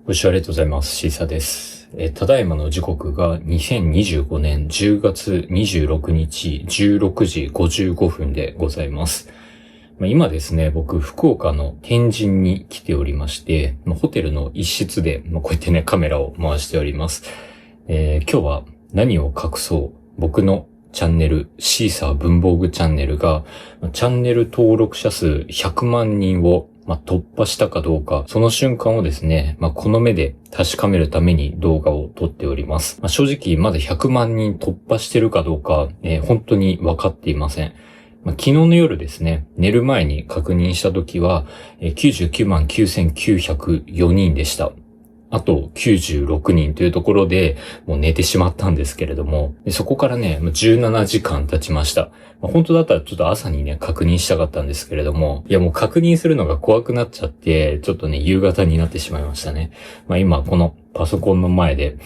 ご視聴ありがとうございます。シーサです。ただいまの時刻が2025年10月26日16時55分でございます。今ですね、僕、福岡の天神に来ておりまして、ホテルの一室で、こうやってね、カメラを回しております。今日は何を隠そう、僕のチャンネル、シーサー文房具チャンネルが、チャンネル登録者数100万人を突破したかどうか、その瞬間をですね、この目で確かめるために動画を撮っております。正直まだ100万人突破してるかどうか、本当に分かっていません。昨日の夜ですね、寝る前に確認した時は、99万9904人でした。あと96人というところでもう寝てしまったんですけれども、そこからね、17時間経ちました。本当だったらちょっと朝にね、確認したかったんですけれども、もう確認するのが怖くなっちゃって、ちょっとね、夕方になってしまいましたね。今このパソコンの前で、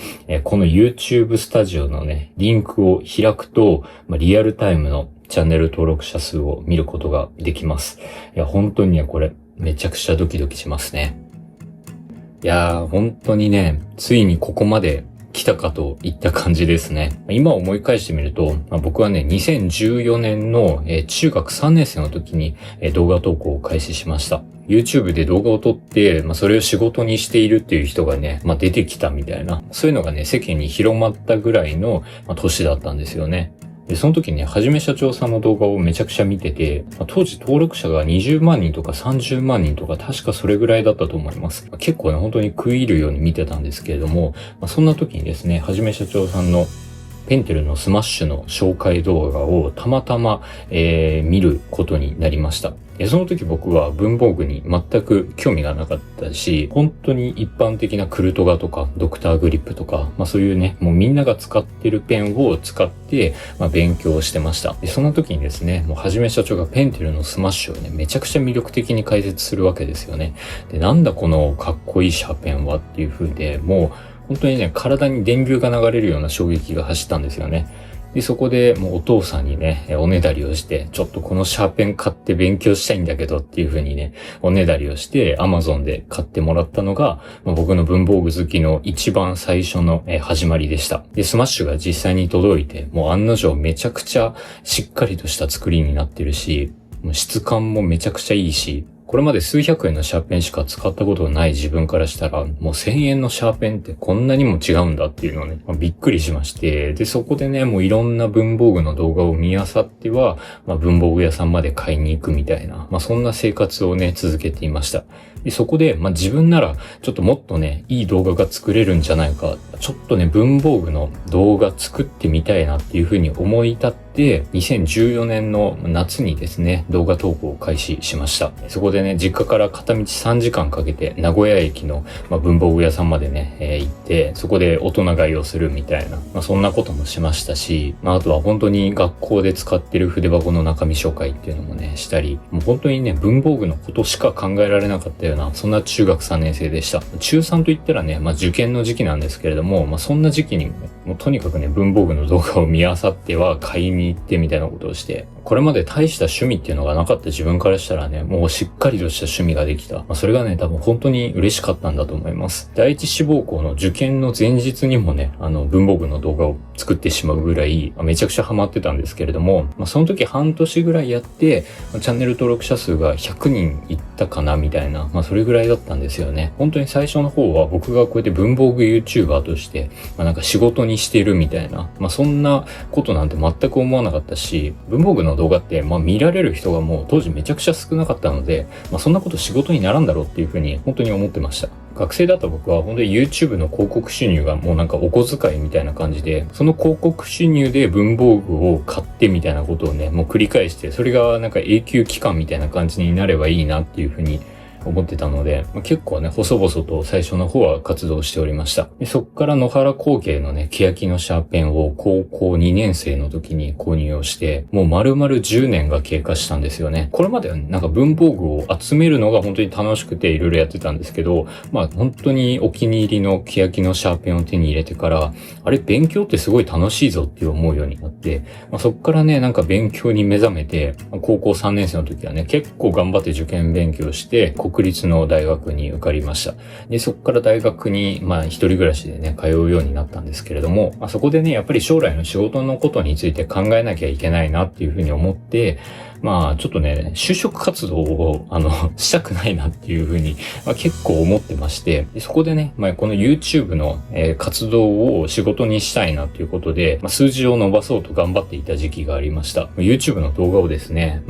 この YouTube スタジオのね、リンクを開くと、リアルタイムのチャンネル登録者数を見ることができます。本当にね、これめちゃくちゃドキドキしますね。本当にね、ついにここまで来たかといった感じですね。今思い返してみると、僕はね、2014年の中学3年生の時に動画投稿を開始しました。YouTube で動画を撮って、それを仕事にしているっていう人がね、出てきたみたいな、そういうのがね、世間に広まったぐらいの年だったんですよね。で、その時ね、はじめ社長さんの動画をめちゃくちゃ見てて、当時登録者が20万人とか30万人とか確かそれぐらいだったと思います。結構ね、本当に食い入るように見てたんですけれども、そんな時にですね、はじめ社長さんのペンテルのスマッシュの紹介動画をたまたま、見ることになりました。その時僕は文房具に全く興味がなかったし、本当に一般的なクルトガとかドクターグリップとか、そういうね、もうみんなが使ってるペンを使って、勉強してました。で、その時にですね、もうはじめ社長がペンテルのスマッシュをね、めちゃくちゃ魅力的に解説するわけですよね。で、なんだこのかっこいいシャーペンはっていう風で、もう本当にね、体に電流が流れるような衝撃が走ったんですよね。で、そこでもうお父さんにね、おねだりをして、ちょっとこのシャーペン買って勉強したいんだけどっていう風にね、おねだりをして、Amazon で買ってもらったのが、僕の文房具好きの一番最初の始まりでした。で、スマッシュが実際に届いて、もう案の定めちゃくちゃしっかりとした作りになってるし、もう質感もめちゃくちゃいいし、これまで数百円のシャーペンしか使ったことがない自分からしたら、もう1000円のシャーペンってこんなにも違うんだっていうのをね、びっくりしまして、で、そこでね、もういろんな文房具の動画を見漁っては、文房具屋さんまで買いに行くみたいな、そんな生活をね、続けていました。で、そこで、自分なら、ちょっともっとね、いい動画が作れるんじゃないか、ちょっとね、文房具の動画作ってみたいなっていうふうに思い立って、2014年の夏にですね、動画投稿を開始しました。そこでね、実家から片道3時間かけて、名古屋駅の、文房具屋さんまでね、行って、そこで大人買いをするみたいな、そんなこともしましたし、あとは本当に学校で使ってる筆箱の中身紹介っていうのもね、したり、もう本当にね、文房具のことしか考えられなかったような、そんな中学3年生でした。中3といったらね、受験の時期なんですけれども、そんな時期に、もうとにかくね、文房具の動画を見漁っては買いに行ってみたいなことをして、これまで大した趣味っていうのがなかった自分からしたらね、もうしっかりとした趣味ができた。それがね、多分本当に嬉しかったんだと思います。第一志望校の受験の前日にもね、文房具の動画を作ってしまうぐらい、めちゃくちゃハマってたんですけれども、その時半年ぐらいやって、チャンネル登録者数が100人いったかなみたいな、それぐらいだったんですよね。本当に最初の方は僕がこうやって文房具 YouTuber として、なんか仕事にしてるみたいな、そんなことなんて全く思わなかったし、文房具の動画って、見られる人がもう当時めちゃくちゃ少なかったので、そんなこと仕事にならんだろうっていうふうに本当に思ってました。学生だった僕は本当に YouTube の広告収入がもうなんかお小遣いみたいな感じで、その広告収入で文房具を買ってみたいなことをね、もう繰り返して、それがなんか永久期間みたいな感じになればいいなっていうふうに思ってたので、結構ね、細々と最初の方は活動しておりました。でそっから野原工芸のね、欅のシャーペンを高校2年生の時に購入をして、もう丸々10年が経過したんですよね。これまではなんか文房具を集めるのが本当に楽しくていろいろやってたんですけど、本当にお気に入りの欅のシャーペンを手に入れてから、あれ勉強ってすごい楽しいぞって思うようになって、そっからね、なんか勉強に目覚めて、高校3年生の時はね、結構頑張って受験勉強して、国国立の大学に受かりました。で、そこから大学に、一人暮らしでね、通うようになったんですけれども、そこでね、やっぱり将来の仕事のことについて考えなきゃいけないなっていうふうに思って、ちょっとね、就職活動を、したくないなっていうふうに、結構思ってまして、でそこでね、この YouTube の、活動を仕事にしたいなということで、数字を伸ばそうと頑張っていた時期がありました。YouTube の動画をですね、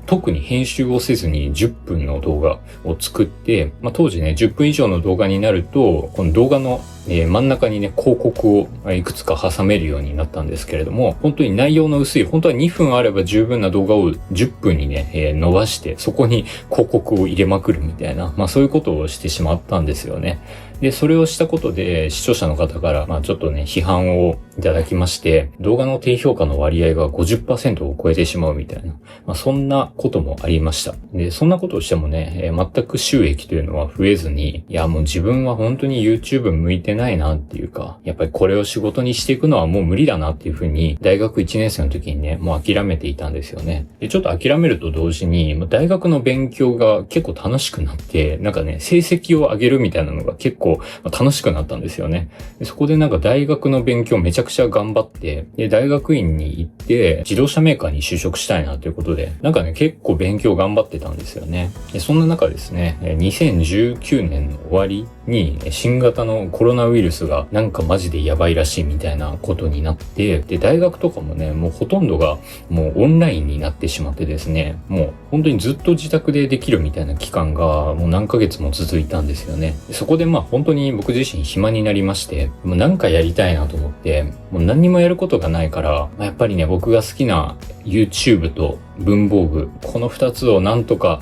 特に編集をせずに10分の動画を作って、当時ね、10分以上の動画になると、この動画の真ん中にね、広告をいくつか挟めるようになったんですけれども、本当に内容の薄い、本当は2分あれば十分な動画を10分にね、伸ばして、そこに広告を入れまくるみたいな、そういうことをしてしまったんですよね。で、それをしたことで視聴者の方から、ちょっとね、批判をいただきまして、動画の低評価の割合が 50% を超えてしまうみたいな、そんなこともありました。で、そんなことをしてもね、全く収益というのは増えずに、いや、もう自分は本当に YouTube 向いてないなっていうか、やっぱりこれを仕事にしていくのはもう無理だなっていうふうに、大学1年生の時にね、もう諦めていたんですよね。で、ちょっと諦めると同時に、大学の勉強が結構楽しくなって、なんかね、成績を上げるみたいなのが結構楽しくなったんですよね。でそこでなんか大学の勉強めちゃくちゃ頑張って、で、大学院に行って、自動車メーカーに就職したいなということで、なんかね、結構勉強頑張ってたんですよね。で、そんな中ですね、2019年の終わりに、新型のコロナウイルスがなんかマジでやばいらしいみたいなことになって、で、大学とかもね、もうほとんどがもうオンラインになってしまってですね、もう本当にずっと自宅でできるみたいな期間がもう何ヶ月も続いたんですよね。でそこで本当に僕自身暇になりまして、もうなんかやりたいなと思って、もう何にもやることがないから、やっぱりね、僕が好きな YouTube と文房具、この2つをなんとか、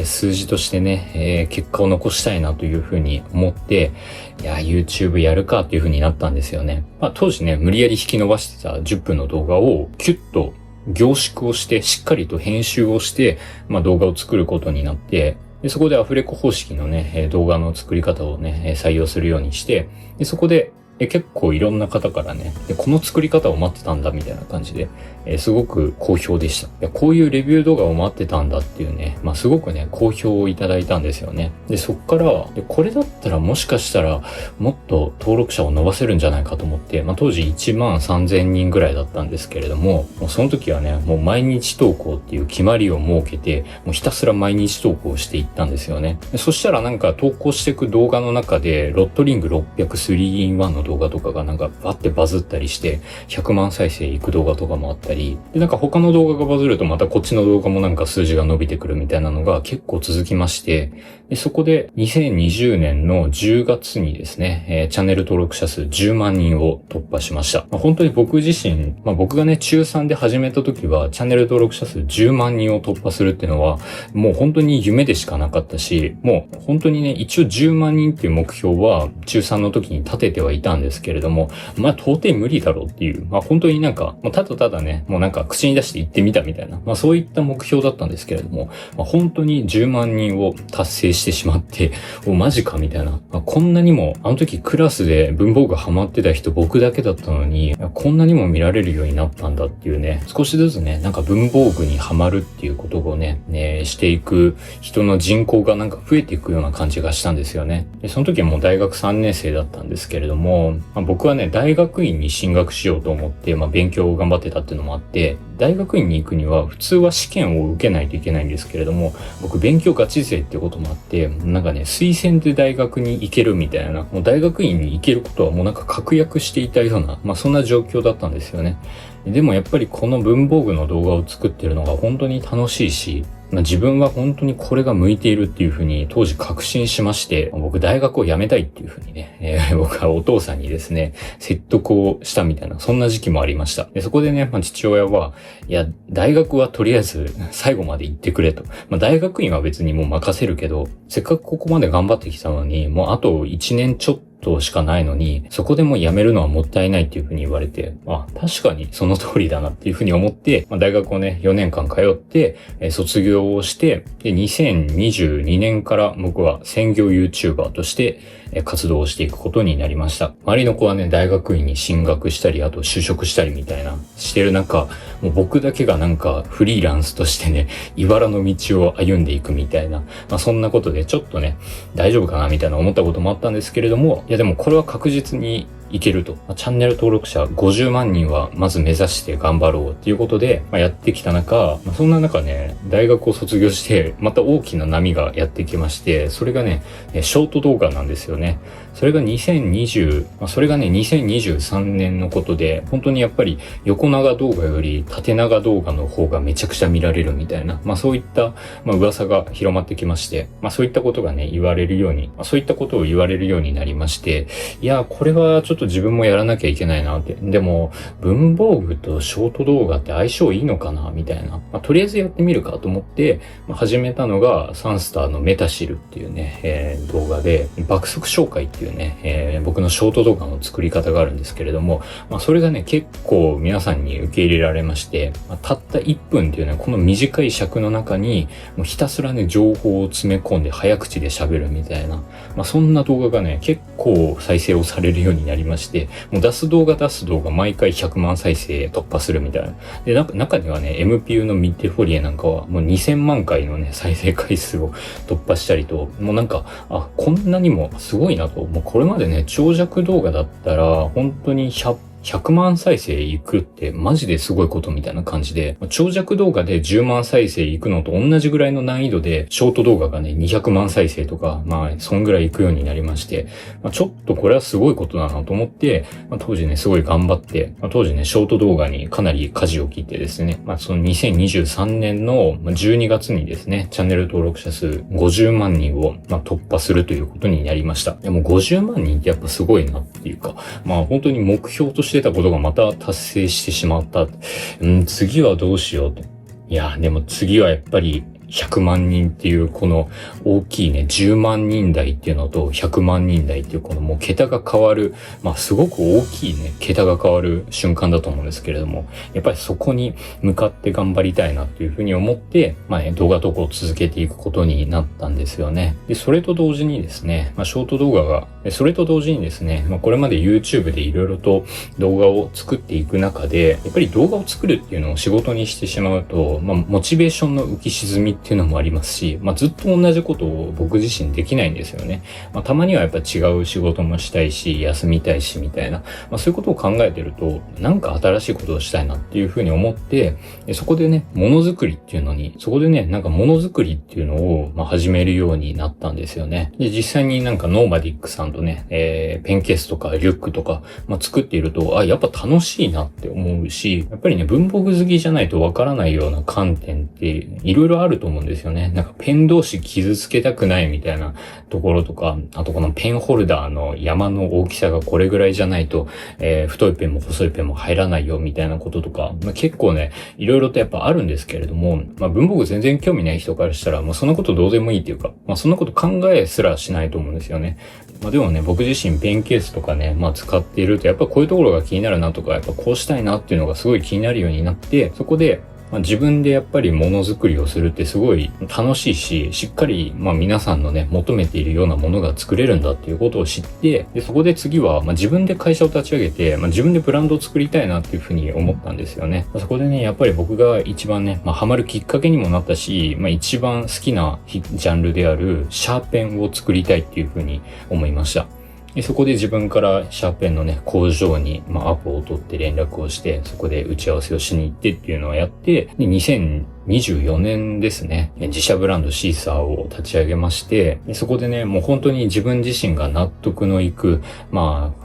数字としてね、結果を残したいなというふうに思って、いや、YouTube やるかっていうふうになったんですよね。当時ね、無理やり引き伸ばしてた10分の動画をキュッと凝縮をして、しっかりと編集をして、動画を作ることになって、でそこでアフレコ方式のね、動画の作り方をね、採用するようにして、でそこで結構いろんな方からね、この作り方を待ってたんだみたいな感じで、すごく好評でした。こういうレビュー動画を待ってたんだっていうね、すごくね、好評をいただいたんですよね。で、そっから、これだったらもしかしたらもっと登録者を伸ばせるんじゃないかと思って、当時13,000人ぐらいだったんですけれども、その時はね、もう毎日投稿っていう決まりを設けて、もうひたすら毎日投稿していったんですよね。そしたらなんか投稿していく動画の中で、ロットリング600 3-in-1 の動画とかがなんかバッてバズったりして100万再生いく動画とかもあったりで、なんか他の動画がバズるとまたこっちの動画もなんか数字が伸びてくるみたいなのが結構続きまして、でそこで2020年の10月にですね、チャンネル登録者数10万人を突破しました。本当に僕自身、僕がね中3で始めた時はチャンネル登録者数10万人を突破するっていうのはもう本当に夢でしかなかったし、もう本当にね一応10万人っていう目標は中3の時に立ててはいたんですけれども、到底無理だろうっていう、本当になんか、ただただね、もうなんか口に出して言ってみたみたいな、そういった目標だったんですけれども、本当に10万人を達成してしまって、マジかみたいな、こんなにも、あの時クラスで文房具ハマってた人僕だけだったのに、こんなにも見られるようになったんだっていうね、少しずつね、なんか文房具にハマるっていうことをね、していく人の人口がなんか増えていくような感じがしたんですよね。でその時はもう大学3年生だったんですけれども、僕はね、大学院に進学しようと思って、勉強を頑張ってたっていうのもあって、大学院に行くには普通は試験を受けないといけないんですけれども、僕勉強ガチ勢っていうこともあって、なんかね、推薦で大学に行けるみたいな、もう大学院に行けることはもうなんか確約していたような、そんな状況だったんですよね。でもやっぱりこの文房具の動画を作ってるのが本当に楽しいし、自分は本当にこれが向いているっていうふうに当時確信しまして、僕大学を辞めたいっていうふうにね、僕はお父さんにですね、説得をしたみたいな、そんな時期もありました。でそこでね、父親は、いや、大学はとりあえず最後まで行ってくれと。大学院は別にもう任せるけど、せっかくここまで頑張ってきたのに、もうあと1年ちょっとしかないのに、そこでもう辞めるのはもったいないっていうふうに言われて、確かにその通りだなっていうふうに思って、大学をね、4年間通って、卒業をして、で、2022年から僕は専業 YouTuber として、活動をしていくことになりました。周りの子はね、大学院に進学したり、あと就職したりみたいな、してる中、もう僕だけがなんかフリーランスとしてね、茨の道を歩んでいくみたいな、そんなことでちょっとね、大丈夫かなみたいな思ったこともあったんですけれども、いやでもこれは確実にいけると。チャンネル登録者50万人はまず目指して頑張ろうっていうことで、やってきた中、そんな中ね、大学を卒業して、また大きな波がやってきまして、それがね、ショート動画なんですよね。それが2023年のことで、本当にやっぱり横長動画より縦長動画の方がめちゃくちゃ見られるみたいな、そういった、噂が広まってきまして、そういったことがね、そういったことを言われるようになりまして、いや、これはちょっと自分もやらなきゃいけないなって。でも、文房具とショート動画って相性いいのかなみたいな。とりあえずやってみるかと思って、始めたのがサンスターのメタシルっていうね、動画で、爆速紹介っていうね、僕のショート動画の作り方があるんですけれども、それがね、結構皆さんに受け入れられまして、たった1分っていうね、この短い尺の中に、もうひたすらね、情報を詰め込んで早口で喋るみたいな、そんな動画がね、結構再生をされるようになりまして、もう出す動画毎回100万再生突破するみたいな。で、中にはね、MPU のミッテフォリエなんかはもう2000万回のね、再生回数を突破したりと、もうなんか、こんなにもすごいなと。もうこれまでね、長尺動画だったら、本当に100万再生いくってマジですごいことみたいな感じで、長尺動画で10万再生いくのと同じぐらいの難易度で、ショート動画がね、200万再生とか、そんぐらいいくようになりまして、ちょっとこれはすごいことだなと思って、当時ね、すごい頑張って、当時ね、ショート動画にかなり舵を切ってですね、その2023年の12月にですね、チャンネル登録者数50万人を突破するということになりました。でも50万人ってやっぱすごいなっていうか、本当に目標としてたことがまた達成してしまった。次はどうしようと。いや、でも次はやっぱり100万人っていうこの大きいね、10万人台っていうのと100万人台っていうこのもう桁が変わる、すごく大きいね、桁が変わる瞬間だと思うんですけれども、やっぱりそこに向かって頑張りたいなっていうふうに思って、動画投稿を続けていくことになったんですよね。で、それと同時にですね、ショート動画が、それと同時にですね、これまで YouTube でいろいろと動画を作っていく中で、やっぱり動画を作るっていうのを仕事にしてしまうと、モチベーションの浮き沈みっていうのもありますし、ずっと同じことを僕自身できないんですよね。たまにはやっぱ違う仕事もしたいし、休みたいしみたいな、そういうことを考えてると、なんか新しいことをしたいなっていうふうに思って、そこでね、ものづくりっていうのを始めるようになったんですよね。で、実際になんかノーマディックさんとね、ペンケースとかリュックとか、作っていると、やっぱ楽しいなって思うし、やっぱりね、文房具好きじゃないとわからないような観点っていろいろあると思うんですよね。なんかペン同士傷つけたくないみたいなところとか、あとこのペンホルダーの山の大きさがこれぐらいじゃないと、太いペンも細いペンも入らないよみたいなこととか、結構ね、いろいろとやっぱあるんですけれども、文房具全然興味ない人からしたら、そんなことどうでもいいっていうか、そんなこと考えすらしないと思うんですよね。でもね、僕自身ペンケースとかね、使っていると、やっぱこういうところが気になるなとか、やっぱこうしたいなっていうのがすごい気になるようになって、そこで、自分でやっぱりものづくりをするってすごい楽しいし、しっかり皆さんのね、求めているようなものが作れるんだっていうことを知って、でそこで次は自分で会社を立ち上げて、自分でブランドを作りたいなっていうふうに思ったんですよね。そこでね、やっぱり僕が一番ね、ハマるきっかけにもなったし、一番好きなジャンルであるシャーペンを作りたいっていうふうに思いました。でそこで自分からシャーペンのね、工場に、アポを取って連絡をして、そこで打ち合わせをしに行ってっていうのをやって、で、2024年ですね、自社ブランドシーサーを立ち上げまして、でそこでね、もう本当に自分自身が納得のいく、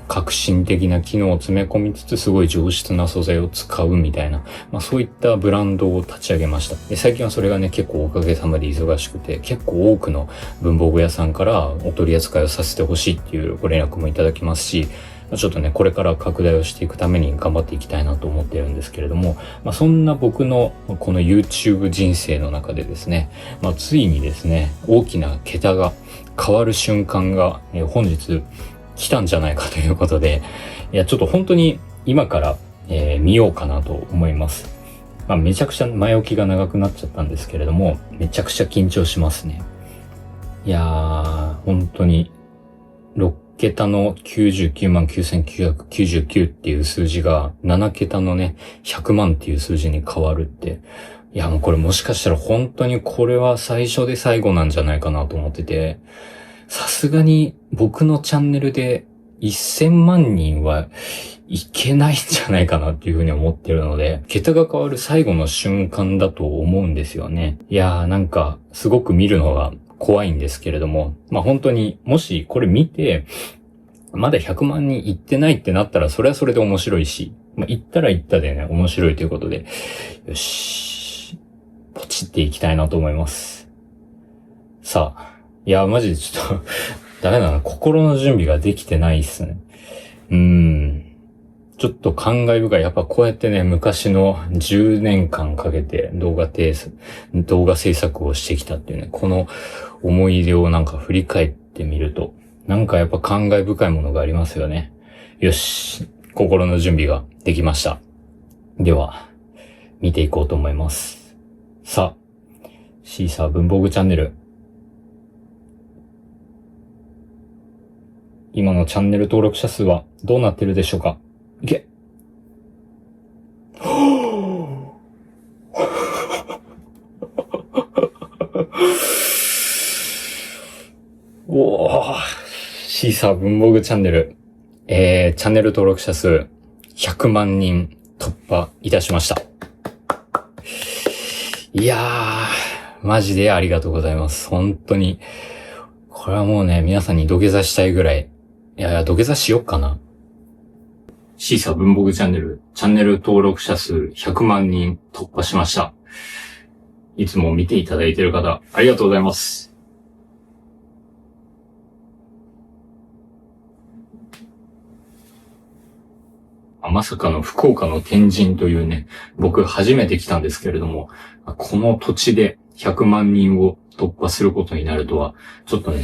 革新的な機能を詰め込みつつ、すごい上質な素材を使うみたいな、そういったブランドを立ち上げました。で、最近はそれがね、結構おかげさまで忙しくて、結構多くの文房具屋さんからお取り扱いをさせてほしいっていうご連絡もいただきますし、ちょっとね、これから拡大をしていくために頑張っていきたいなと思っているんですけれども、そんな僕のこの YouTube 人生の中でですね、ついにですね、大きな桁が変わる瞬間が、本日来たんじゃないかということで、ちょっと本当に今から、見ようかなと思います。めちゃくちゃ前置きが長くなっちゃったんですけれども、めちゃくちゃ緊張しますね。いやー、本当に6桁の99万9999っていう数字が7桁のね、100万っていう数字に変わるって。いやもうこれもしかしたら本当にこれは最初で最後なんじゃないかなと思ってて、さすがに僕のチャンネルで1000万人はいけないんじゃないかなっていうふうに思ってるので、桁が変わる最後の瞬間だと思うんですよね。いやーなんかすごく見るのが怖いんですけれども、本当にもしこれ見て、まだ100万人いってないってなったらそれはそれで面白いし、行ったら行ったでね、面白いということで、よし、ポチっていきたいなと思います。さあ、いや、マジでちょっと、ダメだな、心の準備ができてないっすね。ちょっと感慨深い。やっぱこうやってね、昔の10年間かけて動画制作をしてきたっていうね、この思い出をなんか振り返ってみると、なんかやっぱ感慨深いものがありますよね。よし、心の準備ができました。では、見ていこうと思います。さあ、シーサー文房具チャンネル。今のチャンネル登録者数はどうなってるでしょうか？いけおー、シーサー文房具チャンネル。チャンネル登録者数100万人突破いたしました。いやー、マジでありがとうございます。本当に。これはもうね、皆さんに土下座したいぐらい。いや、土下座しよっかな。シーサー文房具チャンネル登録者数100万人突破しました。いつも見ていただいている方、ありがとうございます。まさかの福岡の天神というね、僕初めて来たんですけれども、この土地で100万人を突破することになるとは、ちょっとね、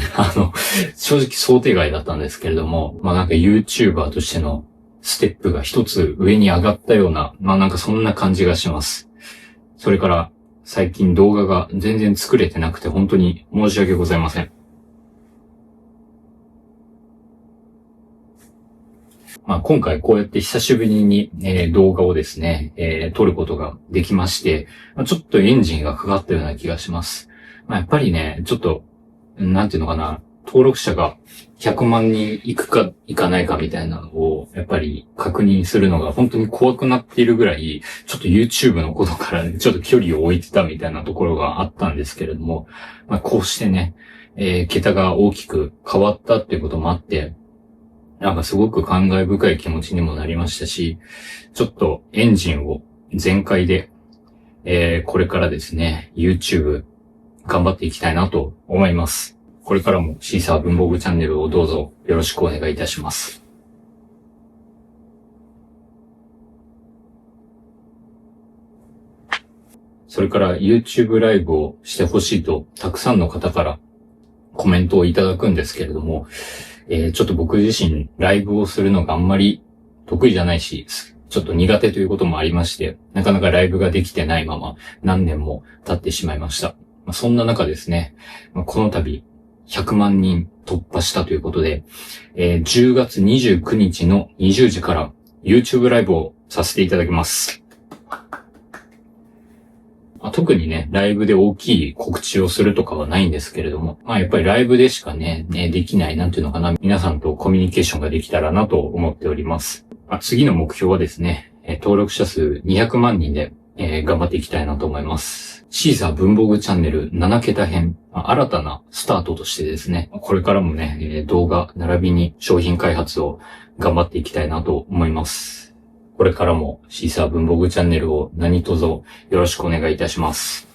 正直想定外だったんですけれども、なんか YouTuber としてのステップが一つ上に上がったような、なんかそんな感じがします。それから最近動画が全然作れてなくて本当に申し訳ございません。今回こうやって久しぶりに、動画をですね、撮ることができまして、ちょっとエンジンがかかったような気がします。やっぱりね、ちょっと、なんていうのかな、登録者が100万人いくかいかないかみたいなのを、やっぱり確認するのが本当に怖くなっているぐらい、ちょっと YouTube のことからね、ちょっと距離を置いてたみたいなところがあったんですけれども、こうしてね、桁が大きく変わったっていうこともあって、なんかすごく感慨深い気持ちにもなりましたし、ちょっとエンジンを全開で、これからですね、YouTube 頑張っていきたいなと思います。これからもシーサー文房具チャンネルをどうぞよろしくお願いいたします。それから YouTube ライブをしてほしいとたくさんの方からコメントをいただくんですけれども、ちょっと僕自身ライブをするのがあんまり得意じゃないし、ちょっと苦手ということもありまして、なかなかライブができてないまま何年も経ってしまいました。そんな中ですね、この度100万人突破したということで、10月29日の20時から YouTube ライブをさせていただきます。特にね、ライブで大きい告知をするとかはないんですけれども、やっぱりライブでしかね、できない、なんていうのかな、皆さんとコミュニケーションができたらなと思っております。次の目標はですね、登録者数200万人で、頑張っていきたいなと思います。シーサー文房具チャンネル7桁編、新たなスタートとしてですね、これからもね、動画並びに商品開発を頑張っていきたいなと思います。これからもシーサー文房具チャンネルを何卒よろしくお願いいたします。